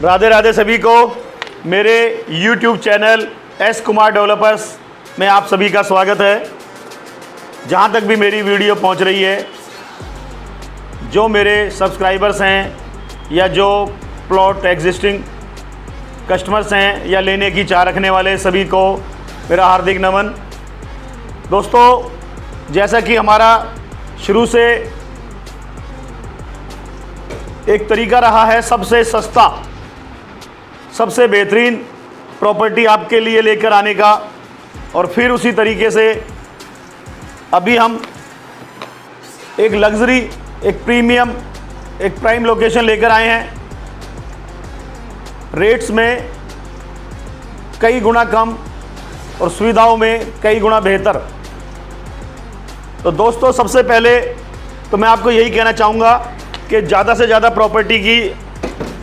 राधे राधे सभी को। मेरे YouTube channel S Kumar developers में आप सभी का स्वागत है। जहाँ तक भी मेरी वीडियो पहुँच रही है, जो मेरे सब्सक्राइबर्स हैं या जो प्लॉट एग्जिस्टिंग कस्टमर्स हैं या लेने की चाह रखने वाले सभी को मेरा हार्दिक नमन। दोस्तों, जैसा कि हमारा शुरू से एक तरीका रहा है सबसे सस्ता, सबसे बेहतरीन प्रॉपर्टी आपके लिए लेकर आने का, और फिर उसी तरीके से अभी हम एक लग्जरी, एक प्रीमियम, एक प्राइम लोकेशन लेकर आए हैं। रेट्स में कई गुना कम और सुविधाओं में कई गुना बेहतर। तो दोस्तों, सबसे पहले तो मैं आपको यही कहना चाहूँगा कि ज़्यादा से ज़्यादा प्रॉपर्टी की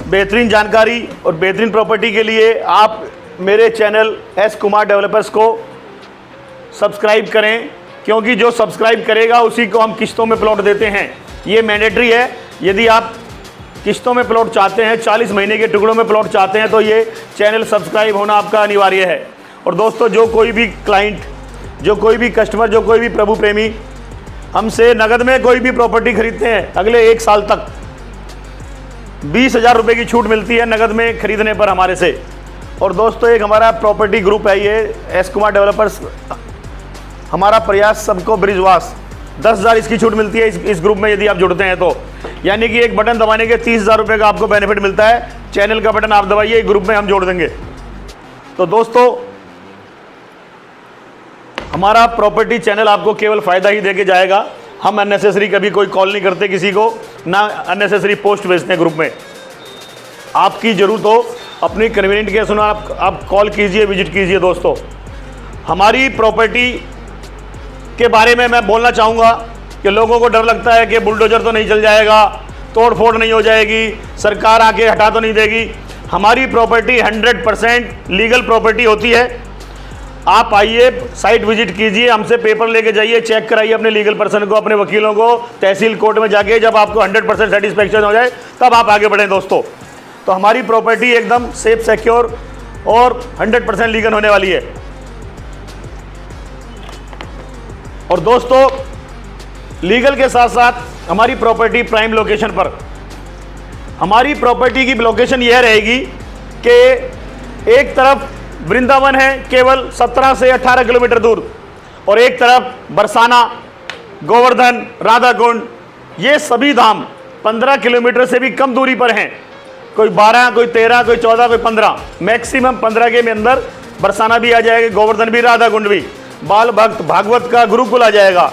बेहतरीन जानकारी और बेहतरीन प्रॉपर्टी के लिए आप मेरे चैनल एस कुमार डेवलपर्स को सब्सक्राइब करें, क्योंकि जो सब्सक्राइब करेगा उसी को हम किस्तों में प्लॉट देते हैं। ये मैंडेटरी है। यदि आप किस्तों में प्लॉट चाहते हैं, 40 महीने के टुकड़ों में प्लॉट चाहते हैं, तो ये चैनल सब्सक्राइब होना आपका अनिवार्य है। और दोस्तों, जो कोई भी क्लाइंट, जो कोई भी कस्टमर, जो कोई भी प्रभु प्रेमी हमसे नगद में कोई भी प्रॉपर्टी खरीदते हैं, अगले 1 साल तक 20,000 रुपये की छूट मिलती है नगद में खरीदने पर हमारे से। और दोस्तों, एक हमारा प्रॉपर्टी ग्रुप है ये एस कुमार डेवलपर्स। हमारा प्रयास सबको ब्रिजवास, 10,000 इसकी छूट मिलती है इस ग्रुप में यदि आप जुड़ते हैं तो। यानी कि एक बटन दबाने के 30,000 रुपये का आपको बेनिफिट मिलता है। चैनल का बटन आप दबाइए, एक ग्रुप में हम जोड़ देंगे। तो दोस्तों, हमारा प्रॉपर्टी चैनल आपको केवल फ़ायदा ही देके जाएगा। हम अननेसेसरी कभी कोई कॉल नहीं करते किसी को, ना अननेसेसरी पोस्ट भेजते हैं ग्रुप में। आपकी ज़रूरत हो, अपनी कन्वीनियंट के सुना आप कॉल कीजिए, विजिट कीजिए। दोस्तों, हमारी प्रॉपर्टी के बारे में मैं बोलना चाहूँगा कि लोगों को डर लगता है कि बुलडोजर तो नहीं चल जाएगा, तोड़ फोड़ नहीं हो जाएगी, सरकार आके हटा तो नहीं देगी। हमारी प्रॉपर्टी 100% लीगल प्रॉपर्टी होती है। आप आइए, साइट विजिट कीजिए, हमसे पेपर लेके जाइए, चेक कराइए अपने लीगल पर्सन को, अपने वकीलों को, तहसील कोर्ट में जाके। जब आपको 100% सेटिस्फेक्शन हो जाए तब आप आगे बढ़ें। दोस्तों, तो हमारी प्रॉपर्टी एकदम सेफ, सिक्योर और 100% लीगल होने वाली है। और दोस्तों, लीगल के साथ साथ हमारी प्रॉपर्टी प्राइम लोकेशन पर। हमारी प्रॉपर्टी की लोकेशन यह रहेगी कि एक तरफ वृंदावन है केवल 17 से 18 किलोमीटर दूर, और एक तरफ बरसाना, गोवर्धन, राधा कुंड, ये सभी धाम 15 किलोमीटर से भी कम दूरी पर हैं। कोई 12, कोई 13, कोई 14, कोई 15, मैक्सिमम 15 के में अंदर बरसाना भी आ जाएगा, गोवर्धन भी, राधा कुंड भी, बाल भक्त भागवत का गुरुकुल आ जाएगा,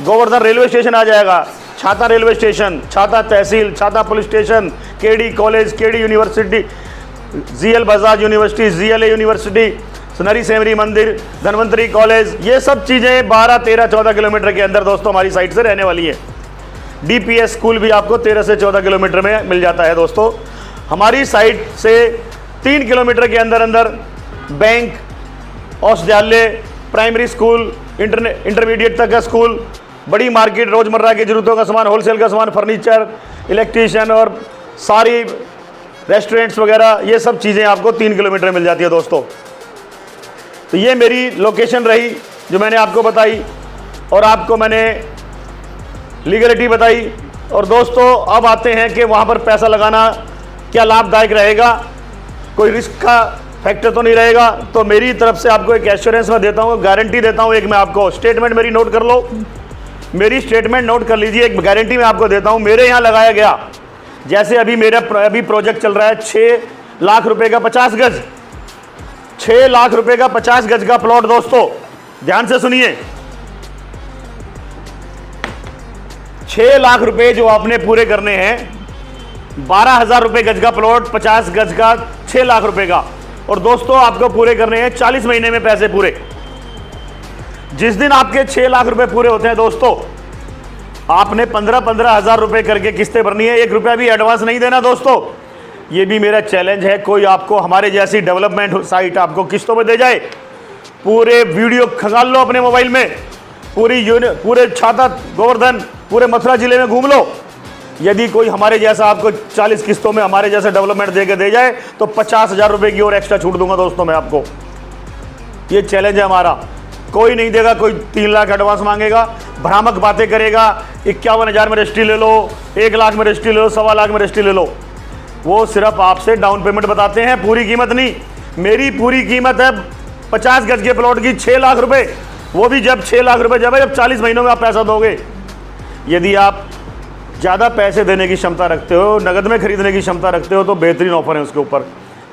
गोवर्धन रेलवे स्टेशन आ जाएगा, छाता रेलवे स्टेशन, छाता तहसील, छाता police station, KD college, KD university, GL Bajaj university, GLA university, सुनहरी सेमरी मंदिर, धनवंतरी कॉलेज, ये सब चीज़ें 12, 13, 14 किलोमीटर के अंदर दोस्तों हमारी साइड से रहने वाली है। डीपीएस स्कूल भी आपको 13 से 14 किलोमीटर में मिल जाता है। दोस्तों, हमारी साइड से 3 किलोमीटर के अंदर अंदर बैंक, औषधालय, प्राइमरी स्कूल, इंटरमीडिएट तक का स्कूल, बड़ी मार्केट, रोज़मर्रा की ज़रूरतों का सामान, होलसेल का सामान, फर्नीचर, इलेक्ट्रीशियन और सारी रेस्टोरेंट्स वगैरह, ये सब चीज़ें आपको 3 किलोमीटर मिल जाती है। दोस्तों, तो ये मेरी लोकेशन रही जो मैंने आपको बताई, और आपको मैंने लीगलिटी बताई। और दोस्तों, अब आते हैं कि वहाँ पर पैसा लगाना क्या लाभदायक रहेगा, कोई रिस्क का फैक्टर तो नहीं रहेगा। तो मेरी तरफ से आपको एक एश्योरेंस मैं देता हूँ, गारंटी देता हूँ। एक मैं आपको स्टेटमेंट मेरी नोट कर लो, मेरी स्टेटमेंट नोट कर लीजिए। एक गारंटी मैं आपको देता हूँ, मेरे यहाँ लगाया गया, जैसे अभी मेरा प्रोजेक्ट चल रहा है 6 लाख रुपए का 50 गज, 6 लाख रुपए का 50 गज का प्लॉट। दोस्तों, ध्यान से सुनिए, 6 लाख रुपए जो आपने पूरे करने हैं, 12,000 रुपए गज का प्लॉट, 50 गज का 6 लाख रुपए का। और दोस्तों, आपको पूरे करने हैं 40 महीने में पैसे पूरे। जिस दिन आपके 6 लाख रुपए पूरे होते हैं दोस्तों, आपने 15-15 हज़ार रुपए करके किस्तें भरनी है, 1 रुपया भी एडवांस नहीं देना। दोस्तों, ये भी मेरा चैलेंज है, कोई आपको हमारे जैसी डेवलपमेंट साइट आपको किस्तों में दे जाए। पूरे वीडियो खंगाल लो अपने मोबाइल में, पूरे छाता, गोवर्धन, पूरे मथुरा जिले में घूम लो, यदि कोई हमारे जैसा आपको 40 किस्तों में हमारे जैसा डेवलपमेंट दे के दे जाए तो 50,000 रुपये की और एक्स्ट्रा छूट दूंगा दोस्तों मैं आपको। ये चैलेंज है हमारा। कोई नहीं देगा, कोई 3 लाख एडवांस मांगेगा, भ्रामक बातें करेगा, 51,000 में रजिस्ट्री ले लो, 1 लाख में रजिस्ट्री ले लो, 1.25 लाख में रजिस्ट्री ले लो। वो सिर्फ आपसे डाउन पेमेंट बताते हैं, पूरी कीमत नहीं। मेरी पूरी कीमत है 50 गज के प्लॉट की 6 लाख रुपए, वो भी जब 6 लाख रुपए जब 40 महीनों में आप पैसा दोगे। यदि आप ज़्यादा पैसे देने की क्षमता रखते हो, नगद में खरीदने की क्षमता रखते हो, तो बेहतरीन ऑफर है उसके ऊपर।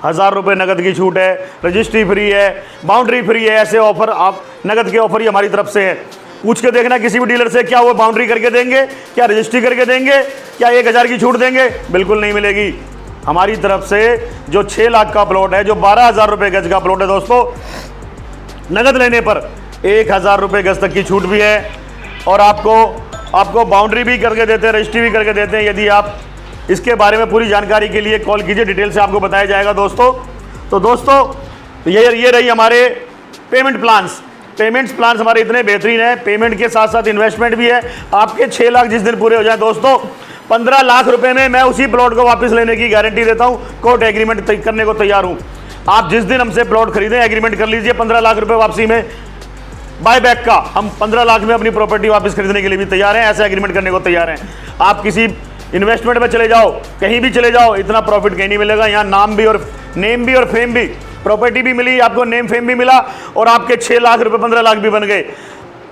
1,000 रुपये नगद की छूट है, रजिस्ट्री फ्री है, बाउंड्री फ्री है। ऐसे ऑफर आप नगद के ऑफर ही हमारी तरफ से है। पूछ के देखना किसी भी डीलर से, क्या वो बाउंड्री करके देंगे, क्या रजिस्ट्री करके देंगे, क्या 1,000 की छूट देंगे? बिल्कुल नहीं मिलेगी। हमारी तरफ से जो 6 लाख का प्लॉट है, जो 12,000 रुपये गज का प्लॉट है दोस्तों, नगद लेने पर 1,000 रुपये गज तक की छूट भी है, और आपको बाउंड्री भी करके देते हैं, रजिस्ट्री भी करके देते हैं। यदि आप इसके बारे में पूरी जानकारी के लिए कॉल कीजिए, डिटेल से आपको बताया जाएगा दोस्तों। तो दोस्तों ये रही हमारे पेमेंट प्लान्स हमारे इतने बेहतरीन है। पेमेंट के साथ साथ इन्वेस्टमेंट भी है। आपके 6 लाख जिस दिन पूरे हो जाए दोस्तों, 15 लाख रुपए में मैं उसी प्लॉट को वापस लेने की गारंटी देता हूं। कोर्ट एग्रीमेंट करने को तैयार हूं। आप जिस दिन हमसे प्लॉट खरीदें, एग्रीमेंट कर लीजिए 15 लाख रुपए वापसी में, बाय बैक का। हम 15 लाख में अपनी प्रॉपर्टी वापस खरीदने के लिए भी तैयार हैं, ऐसे एग्रीमेंट करने को तैयार हैं। आप किसी इन्वेस्टमेंट में चले जाओ, कहीं भी चले जाओ, इतना प्रॉफिट कहीं नहीं मिलेगा। यहाँ नेम भी और फेम भी, प्रॉपर्टी भी मिली आपको, नेम फेम भी मिला, और आपके 6 लाख रुपए 15 लाख भी बन गए।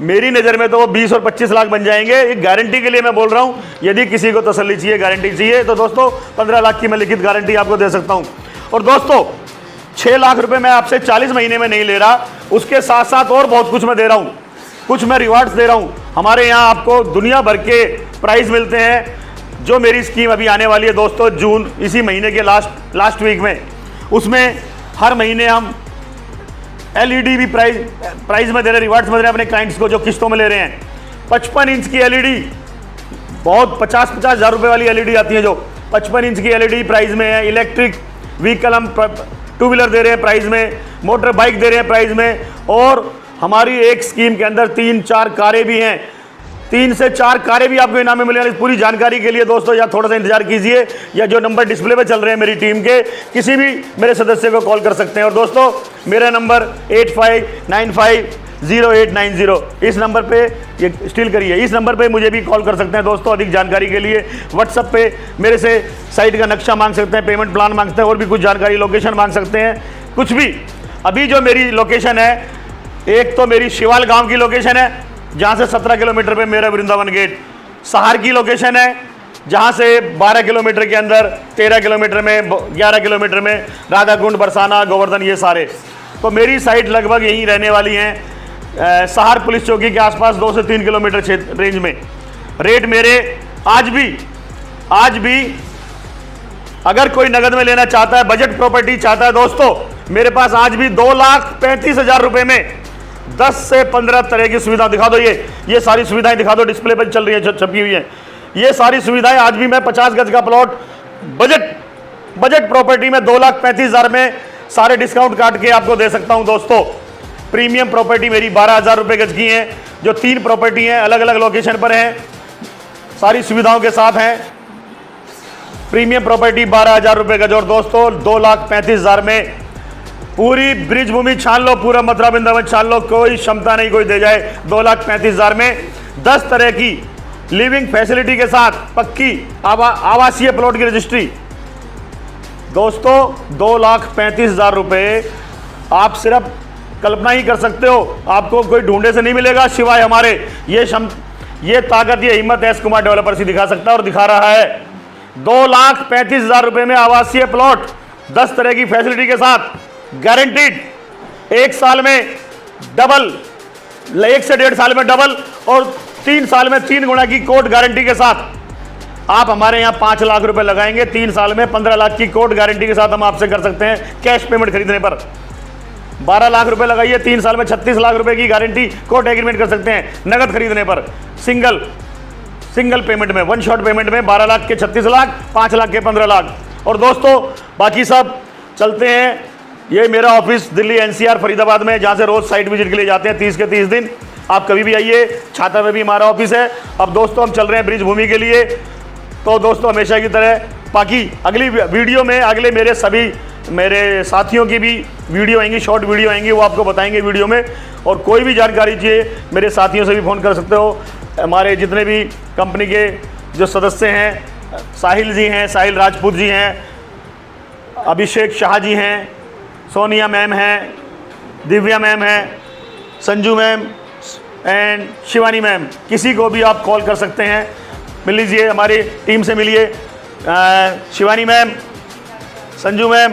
मेरी नज़र में तो वो 20 और 25 लाख बन जाएंगे। एक गारंटी के लिए मैं बोल रहा हूँ। यदि किसी को तसल्ली चाहिए, गारंटी चाहिए, तो दोस्तों 15 लाख की मैं लिखित गारंटी आपको दे सकता हूँ। और दोस्तों 6 लाख रुपए मैं आपसे 40 महीने में नहीं ले रहा, उसके साथ साथ और बहुत कुछ मैं दे रहा हूँ, कुछ मैं रिवार्ड्स दे रहा हूँ। हमारे यहाँ आपको दुनिया भर के प्राइस मिलते हैं। जो मेरी स्कीम अभी आने वाली है दोस्तों, जून इसी महीने के लास्ट वीक में, उसमें हर महीने हम LED भी प्राइस में दे रहे हैं, रिवार्ड्स में दे रहे हैं अपने क्लाइंट्स को जो किस्तों में ले रहे हैं। 55 इंच की LED, बहुत 50-50 हज़ार रुपये वाली LED आती है, जो 55 इंच की LED प्राइस में है। इलेक्ट्रिक व्हीकल हम 2 व्हीलर दे रहे हैं प्राइस में, मोटर बाइक दे रहे हैं प्राइस में, और हमारी एक स्कीम के अंदर 3-4 कारें भी हैं, 3 से 4 कारें भी आपको इनाम में मिलेंगी। पूरी जानकारी के लिए दोस्तों या थोड़ा सा इंतजार कीजिए, या जो नंबर डिस्प्ले पे चल रहे हैं मेरी टीम के, किसी भी मेरे सदस्य को कॉल कर सकते हैं। और दोस्तों मेरा नंबर 85950890, इस नंबर पे ये स्टील करिए, इस नंबर पे मुझे भी कॉल कर सकते हैं दोस्तों। अधिक जानकारी के लिए व्हाट्सएप पे मेरे से साइट का नक्शा मांग सकते हैं, पेमेंट प्लान मांग सकते हैं, और भी कुछ जानकारी, लोकेशन मांग सकते हैं, कुछ भी। अभी जो मेरी लोकेशन है, एक तो मेरी शिवाल गाँव की लोकेशन है, जहाँ से 17 किलोमीटर पे मेरा वृंदावन गेट। सहार की लोकेशन है, जहाँ से 12 किलोमीटर के अंदर, 13 किलोमीटर में, 11 किलोमीटर में राधा कुंड, बरसाना, गोवर्धन, ये सारे। तो मेरी साइट लगभग यहीं रहने वाली हैं, सहार पुलिस चौकी के आसपास, 2 से 3 किलोमीटर क्षेत्र रेंज में। रेट मेरे आज भी अगर कोई नगद में लेना चाहता है, बजट प्रॉपर्टी चाहता है दोस्तों, मेरे पास आज भी 2,35,000 रुपये में 10 से 15 तरह की सुविधा दिखा दो। ये सारी सुविधाएं दिखा दो, डिस्प्ले पर चल रही है, छपी हुई है। ये सारी सुविधाएं आज भी मैं 50 गज का प्लॉट बजट प्रॉपर्टी में 2,35,000 में सारे डिस्काउंट काट के आपको दे सकता हूं दोस्तों। प्रीमियम प्रॉपर्टी मेरी 12,000 रुपये गज की है, जो 3 प्रॉपर्टी हैं, अलग अलग लोकेशन पर हैं, सारी सुविधाओं के साथ हैं। प्रीमियम प्रॉपर्टी 12,000 रुपये गज। और दोस्तों 2,35,000 में पूरी ब्रिज भूमि छान लो, पूरा मथुरा वृंदावन छान लो, कोई क्षमता नहीं कोई दे जाए। 2,35,000 में 10 तरह की लिविंग फैसिलिटी के साथ पक्की आवासीय प्लॉट की रजिस्ट्री। दोस्तों 2,35,000 रुपये आप सिर्फ कल्पना ही कर सकते हो, आपको कोई ढूंढे से नहीं मिलेगा सिवाय हमारे। ये ताकत, ये हिम्मत एस कुमार डेवलपर्स ही दिखा सकता है और दिखा रहा है। 2,35,000 रुपये में आवासीय प्लॉट 10 तरह की फैसिलिटी के साथ, गारंटीड। 1 साल में डबल, 1 से 1.5 साल में डबल, और 3 साल में 3 गुना की कोर्ट गारंटी के साथ। आप हमारे यहाँ 5 लाख रुपए लगाएंगे, 3 साल में 15 लाख की कोर्ट गारंटी के साथ हम आपसे कर सकते हैं कैश पेमेंट खरीदने पर। 12 लाख रुपए लगाइए, 3 साल में 36 लाख रुपए की गारंटी कोर्ट एग्रीमेंट कर सकते हैं नगद खरीदने पर। सिंगल पेमेंट में, 1 शॉट पेमेंट में 12 लाख के 36 लाख, 5 लाख के 15 लाख। और दोस्तों बाकी सब चलते हैं। ये मेरा ऑफिस दिल्ली NCR फरीदाबाद में, जहाँ से रोज साइट विजिट के लिए जाते हैं 30 के 30 दिन। आप कभी भी आइए, छाता में भी हमारा ऑफिस है। अब दोस्तों हम चल रहे हैं ब्रिज भूमि के लिए। तो दोस्तों हमेशा की तरह बाकी अगली वीडियो में अगले मेरे साथियों की भी वीडियो आएंगी, शॉर्ट वीडियो आएंगी, वो आपको बताएंगे वीडियो में। और कोई भी जानकारी चाहिए मेरे साथियों से भी फ़ोन कर सकते हो। हमारे जितने भी कंपनी के जो सदस्य हैं, साहिल जी हैं, साहिल राजपूत जी हैं, अभिषेक शाह जी हैं, सोनिया मैम हैं, दिव्या मैम हैं, Sanju ma'am and Shivani ma'am, किसी को भी आप कॉल कर सकते हैं, मिल लीजिए, हमारी टीम से मिलिए। Shivani ma'am, Sanju ma'am,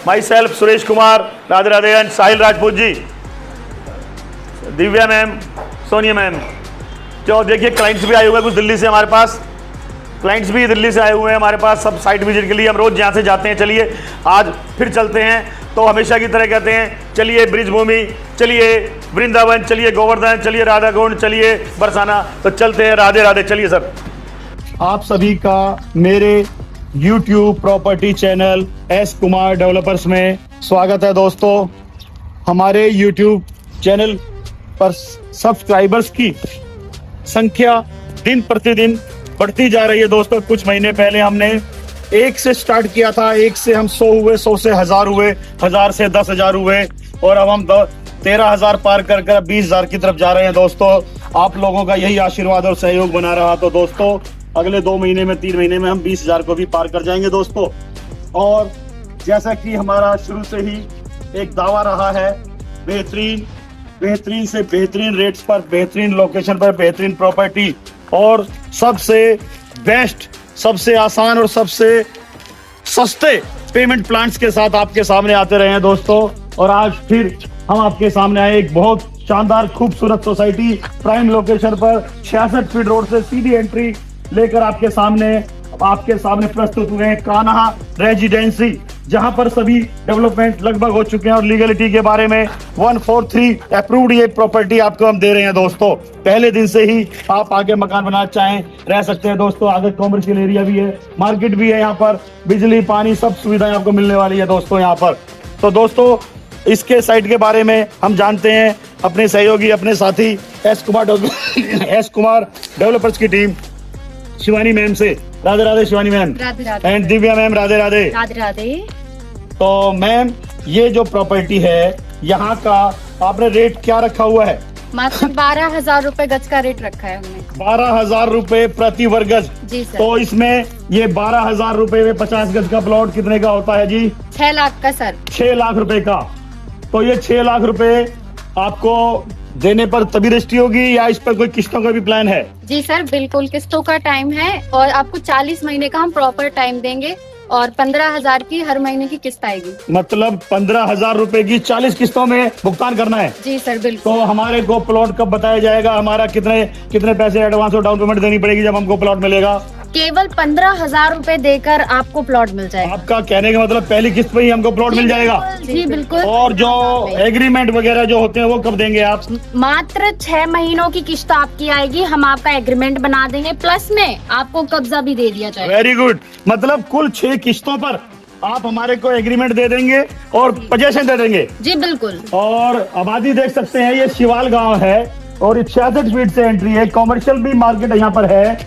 myself Suresh Kumar, Radhe Radhe and Sahil Rajput ji, Divya ma'am, Sonia ma'am. जो देखिए क्लाइंट्स भी आए हुए हैं कुछ दिल्ली से, हमारे पास क्लाइंट्स भी दिल्ली से आए हुए हैं हमारे पास, सब साइट विजिट के लिए। हम रोज़ यहाँ से जाते हैं। चलिए आज फिर चलते हैं। तो हमेशा की तरह कहते हैं, चलिए ब्रिजभूमि, चलिए वृंदावन, चलिए गोवर्धन, चलिए राधा कुंड, चलिए बरसाना। तो चलते हैं, राधे राधे। चलिए सर, आप सभी का मेरे YouTube property channel S Kumar developers में स्वागत है। दोस्तों, हमारे YouTube चैनल पर सब्सक्राइबर्स की संख्या दिन प्रतिदिन बढ़ती जा रही है। दोस्तों, कुछ महीने पहले हमने 1 से स्टार्ट किया था, 1 से हम 100 हुए, 100 से 1000 हुए, 1000 से 10,000 हुए, और अब हम 13,000 पार कर 20,000 की तरफ जा रहे हैं। दोस्तों, आप लोगों का यही आशीर्वाद और सहयोग बना रहा तो दोस्तों अगले 2 महीने में, 3 महीने में हम 20,000 को भी पार कर जाएंगे दोस्तों। और जैसा कि हमारा शुरू से ही एक दावा रहा है, बेहतरीन से बेहतरीन रेट्स पर, बेहतरीन लोकेशन पर, बेहतरीन प्रॉपर्टी और सबसे बेस्ट, सबसे आसान और सबसे सस्ते पेमेंट प्लान्स के साथ आपके सामने आते रहे हैं दोस्तों। और आज फिर हम आपके सामने आए एक बहुत शानदार खूबसूरत सोसाइटी, प्राइम लोकेशन पर, 66 फीट रोड से सीधी एंट्री लेकर आपके सामने प्रस्तुत हुए हैं कान्हा रेजिडेंसी, जहां पर सभी डेवलपमेंट लगभग हो चुके हैं और लीगलिटी के बारे में 143 अप्रूव्ड ये प्रॉपर्टी आपको हम दे रहे हैं दोस्तों। पहले दिन से ही आप आगे मकान बनाना चाहें रह सकते हैं दोस्तों। आगे कॉमर्शियल एरिया भी है, मार्केट भी है, यहाँ पर बिजली पानी सब सुविधाएं आपको मिलने वाली है दोस्तों यहाँ पर। तो दोस्तों, इसके साइट के बारे में हम जानते हैं अपने सहयोगी, अपने साथी एस कुमार डेवलपर्स की टीम शिवानी मैम से। Radhe Radhe Shivani ma'am, and Divya ma'am, Radhe Radhe. Radhe Radhe. तो मैम, ये जो प्रॉपर्टी है यहाँ का आपने रेट क्या रखा हुआ है? मात्र 12,000 रुपए गज का रेट रखा है हमने। 12,000 रुपए प्रति वर्ग गज। जी सर। तो इसमें ये 12,000 रुपए में 50 गज का प्लॉट कितने का होता है जी? 6 लाख का सर। 6 लाख रुपए का। तो ये 6 लाख रुपए आपको देने पर तभी रजिस्ट्री होगी या इस पर कोई किस्तों का भी प्लान है? जी सर, बिल्कुल किस्तों का टाइम है और आपको 40 महीने का हम प्रॉपर टाइम देंगे और 15,000 की हर महीने की किस्त आएगी। मतलब 15,000 रुपए की 40 किस्तों में भुगतान करना है? जी सर, बिल्कुल। तो हमारे को प्लॉट कब बताया जाएगा? हमारा कितने पैसे एडवांस और डाउन पेमेंट देनी पड़ेगी जब हमको प्लॉट मिलेगा? केवल 15,000 रुपए देकर आपको प्लॉट मिल जाएगा। आपका कहने का मतलब पहली किस्त पे ही हमको प्लॉट मिल जाएगा? जी बिल्कुल। और जो एग्रीमेंट वगैरह जो होते हैं वो कब देंगे आप? मात्र 6 महीनों की किस्त आपकी आएगी, हम आपका एग्रीमेंट बना देंगे, प्लस में आपको कब्जा भी दे दिया जाएगा। Very good. मतलब कुल 6 किस्तों पर आप हमारे को एग्रीमेंट दे देंगे और पोजेशन दे देंगे? जी बिल्कुल। और आबादी देख सकते हैं, ये शिवाल गाँव है और 66 फीट से एंट्री है, कॉमर्शियल भी मार्केट यहाँ पर है।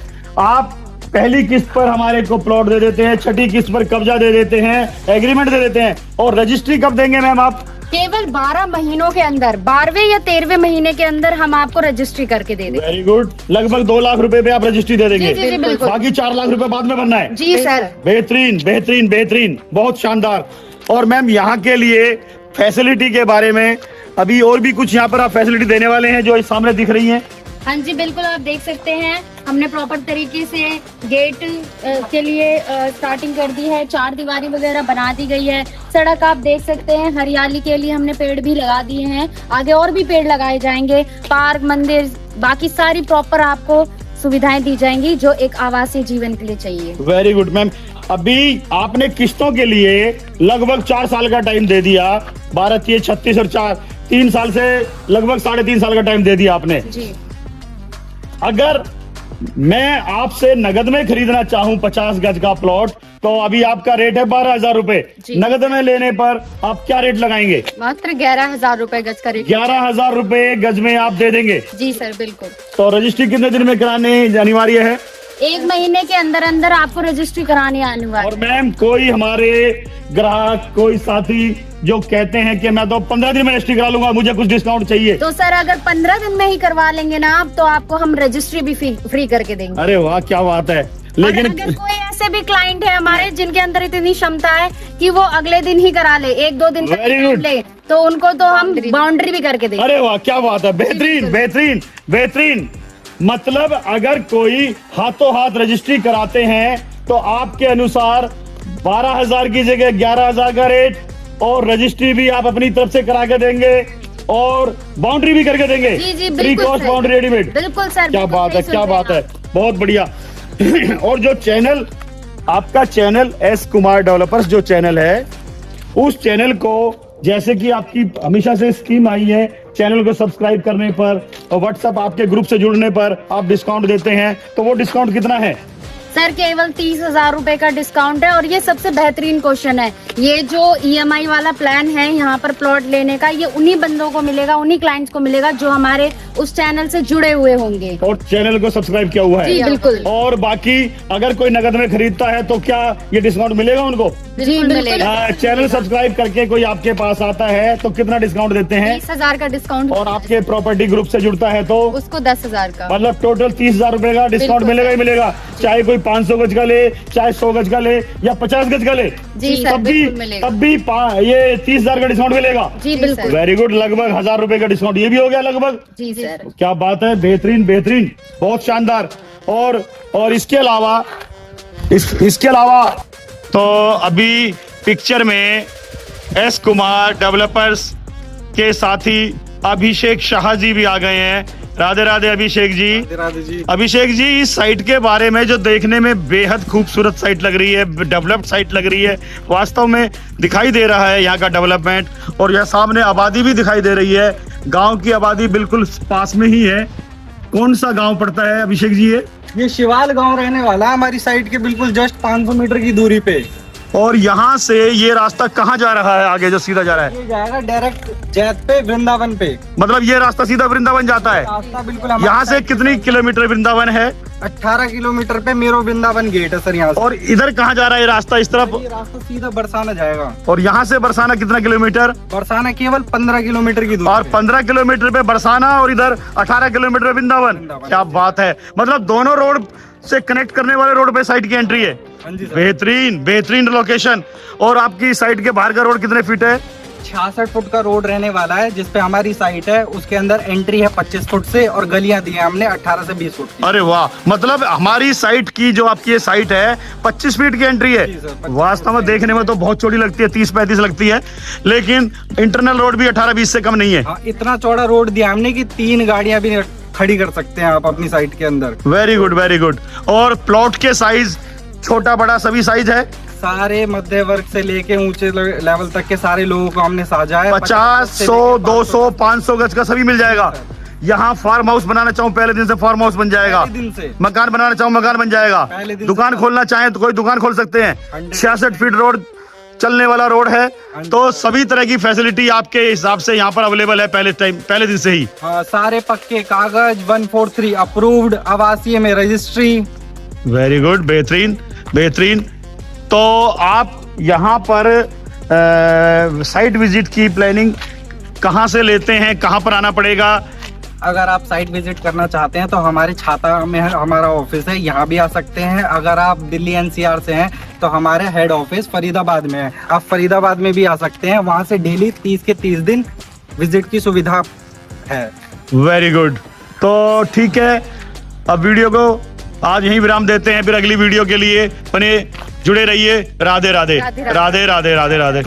आप पहली किस्त पर हमारे को प्लॉट दे देते हैं, छठी किस्त पर कब्जा दे देते हैं, एग्रीमेंट दे देते हैं। और रजिस्ट्री कब देंगे मैम आप? केवल 12 महीनों के अंदर, 12वें या 13वें महीने के अंदर हम आपको रजिस्ट्री करके दे देंगे। Very good. लगभग 2 लाख रुपए पे आप रजिस्ट्री दे देंगे? जी, बिल्कुल। बाकी 4 लाख रुपए बाद में भरना है? जी सर। बेहतरीन बेहतरीन बेहतरीन, बहुत शानदार। और मैम, यहाँ के लिए फैसिलिटी के बारे में अभी और भी कुछ यहाँ पर आप फैसिलिटी देने वाले हैं जो इस सामने दिख रही है? हाँ जी बिल्कुल, आप देख सकते हैं हमने प्रॉपर तरीके से गेट के लिए स्टार्टिंग कर दी है, 4 दीवारी वगैरह बना दी गई है। सड़क आप देख सकते हैं, हरियाली के लिए हमने पेड़ भी लगा दिए हैं, आगे और भी पेड़ लगाए जाएंगे। पार्क, मंदिर, बाकी सारी प्रॉपर आपको सुविधाएं दी जाएंगी जो एक आवासीय जीवन के लिए चाहिए। Very good ma'am. अभी आपने किस्तों के लिए लगभग 4 साल का टाइम दे दिया, 12, 36 और 4, 3 साल से लगभग 3.5 साल का टाइम दे दिया आपने जी। अगर मैं आपसे नगद में खरीदना चाहूं 50 गज का प्लॉट, तो अभी आपका रेट है 12,000 रुपए। नगद में लेने पर आप क्या रेट लगाएंगे? मात्र 11,000 रुपए गज का रेट। 11,000 रुपए गज में आप दे देंगे? जी सर, बिल्कुल। तो रजिस्ट्री कितने दिन में कराने अनिवार्य है? 1 महीने के अंदर अंदर आपको रजिस्ट्री करानी आने वाली। और मैम कोई हमारे ग्राहक कोई साथी जो कहते हैं कि मैं तो 15 दिन में रजिस्ट्री करा लूंगा, मुझे कुछ डिस्काउंट चाहिए, तो सर अगर 15 दिन में ही करवा लेंगे ना आप, तो आपको हम रजिस्ट्री भी फ्री करके देंगे। अरे वाह क्या बात है। लेकिन लेकिन अगर कोई ऐसे भी क्लाइंट है हमारे जिनके अंदर इतनी क्षमता है कि वो अगले दिन ही करा ले, 1-2 दिन का Very time good. ले, तो उनको तो हम बाउंड्री भी करके देंगे। अरे वाह क्या बात है, बेहतरीन बेहतरीन बेहतरीन। मतलब अगर कोई हाथों हाथ रजिस्ट्री कराते हैं तो आपके अनुसार 12,000 की जगह 11,000 का रेट, और रजिस्ट्री भी आप अपनी तरफ से करा के देंगे और बाउंड्री भी करके देंगे। जी जी फ्री बिल्कुल कॉस्ट सर। Boundary readymade. बिल्कुल सर, क्या बिल्कुल बात है, सही क्या सुन रहे बात हैं है, बहुत बढ़िया। और जो चैनल आपका चैनल एस कुमार डेवलपर्स जो चैनल है, उस चैनल को जैसे कि आपकी हमेशा से स्कीम आई है, चैनल को सब्सक्राइब करने पर और व्हाट्सएप आपके ग्रुप से जुड़ने पर आप डिस्काउंट देते हैं, तो वो डिस्काउंट कितना है? सर केवल 30,000 रुपए का डिस्काउंट है। और ये सबसे बेहतरीन क्वेश्चन है, ये जो EMI वाला प्लान है यहाँ पर प्लॉट लेने का, ये उन्हीं बंदों को मिलेगा, उन्हीं क्लाइंट्स को मिलेगा जो हमारे उस चैनल से जुड़े हुए होंगे और चैनल को सब्सक्राइब किया हुआ जी है। बिल्कुल। और बाकी अगर कोई नगद में खरीदता है तो क्या ये डिस्काउंट मिलेगा उनको? जी मिलेगा। चैनल सब्सक्राइब करके कोई आपके पास आता है तो कितना डिस्काउंट देते हैं? 30,000 का डिस्काउंट। और आपके प्रॉपर्टी ग्रुप से जुड़ता है तो उसको 10,000 का। मतलब टोटल 30,000 रुपए का डिस्काउंट बिल्कुल। मिलेगा ही मिलेगा, चाहे कोई 500 गज का ले, चाहे 100 गज का ले या 50 गज का ले, जी सर, बिल्कुल मिलेगा। तब भी ये 30,000 का डिस्काउंट मिलेगा। जी बिल्कुल। वेरी गुड, लगभग 1,000 रुपए का डिस्काउंट ये भी हो गया लगभग। जी सर। क्या बात है, बेहतरीन बेहतरीन, बहुत शानदार। और इसके अलावा तो अभी पिक्चर में एस कुमार डेवलपर्स के साथी अभिषेक शाह जी भी आ गए हैं। राधे राधे अभिषेक जी। राधे जी। अभिषेक जी, इस साइट के बारे में जो देखने में बेहद खूबसूरत साइट लग रही है, डेवलप्ड साइट लग रही है, वास्तव में दिखाई दे रहा है यहाँ का डेवलपमेंट, और यह सामने आबादी भी दिखाई दे रही है, गांव की आबादी बिल्कुल पास में ही है। कौन सा गांव पड़ता है अभिषेक जी ये शिवाल गांव रहने वाला है, हमारी साइड के बिल्कुल जस्ट 500 मीटर की दूरी पे। और यहाँ से ये रास्ता कहाँ जा रहा है आगे जो सीधा जा रहा है? ये जाएगा डायरेक्ट जैत पे, वृंदावन पे। मतलब ये रास्ता सीधा वृंदावन जाता है? रास्ता बिल्कुल यहाँ से कितनी किलोमीटर वृंदावन है? 18 किलोमीटर पे मेरो वृंदावन गेट है सर यहाँ से। और इधर कहाँ जा रहा है ये रास्ता इस तरफ? ये रास्ता सीधा बरसाना जाएगा। और यहाँ से बरसाना कितना किलोमीटर? बरसाना केवल 15 किलोमीटर की दूरी और पे। 15 किलोमीटर पे बरसाना और इधर 18 किलोमीटर वृंदावन। वृंदावन। क्या बात है, मतलब दोनों रोड से कनेक्ट करने वाले रोड पे साइट की एंट्री है। हाँ जी सर। बेहतरीन बेहतरीन लोकेशन। और आपकी साइट के बाहर का रोड कितने फीट है? 66 फुट का रोड रहने वाला है, जिसपे हमारी साइट है। उसके अंदर एंट्री है 25 फुट से, और गलियां दी है हमने 18 से 20 फुट की। अरे वाह, मतलब हमारी साइट की जो आपकी ये साइट है 25 फीट की एंट्री है। जी सर, 25 वास्तव में देखने में तो बहुत चौड़ी लगती है, 30-35 लगती है, लेकिन इंटरनल रोड भी 18-20 से कम नहीं है। हाँ, इतना चौड़ा रोड दिया हमने कि 3 गाड़ियां भी खड़ी कर सकते हैं आप अपनी साइट के अंदर। Very good very good. और प्लॉट के साइज छोटा बड़ा सभी साइज है? सारे मध्य वर्ग से लेके ऊंचे लेवल तक के सारे लोगों को हमने साझा है। 50, 100, 200, 500 गज का सभी मिल जाएगा। यहाँ फार्म हाउस बनाना चाहूँ पहले दिन से फार्म हाउस बन जाएगा, पहले दिन से। मकान बनाना चाहूँ मकान बन जाएगा, पहले दिन दुकान से। खोलना चाहें तो कोई दुकान खोल सकते हैं। 100 66 फीट रोड चलने वाला रोड है, तो सभी तरह की फैसिलिटी आपके हिसाब से यहाँ पर अवेलेबल है पहले दिन से ही। हाँ, सारे पक्के कागज 143 अप्रूव्ड, आवासीय में रजिस्ट्री। वेरी गुड, बेहतरीन बेहतरीन। तो आप यहाँ पर साइट विजिट की प्लानिंग कहाँ से लेते हैं, कहाँ पर आना पड़ेगा? अगर आप साइट विजिट करना चाहते हैं तो हमारे छाता में हमारा ऑफिस है, यहाँ भी आ सकते हैं। अगर आप दिल्ली NCR से हैं तो हमारे हेड ऑफिस फरीदाबाद में है, आप फरीदाबाद में भी आ सकते हैं। वहाँ से डेली 30 के 30 दिन विजिट की सुविधा है। Very good. तो ठीक है, अब वीडियो को आज यहीं विराम देते हैं, फिर अगली वीडियो के लिए बने जुड़े रहिए। राधे राधे राधे राधे राधे राधे।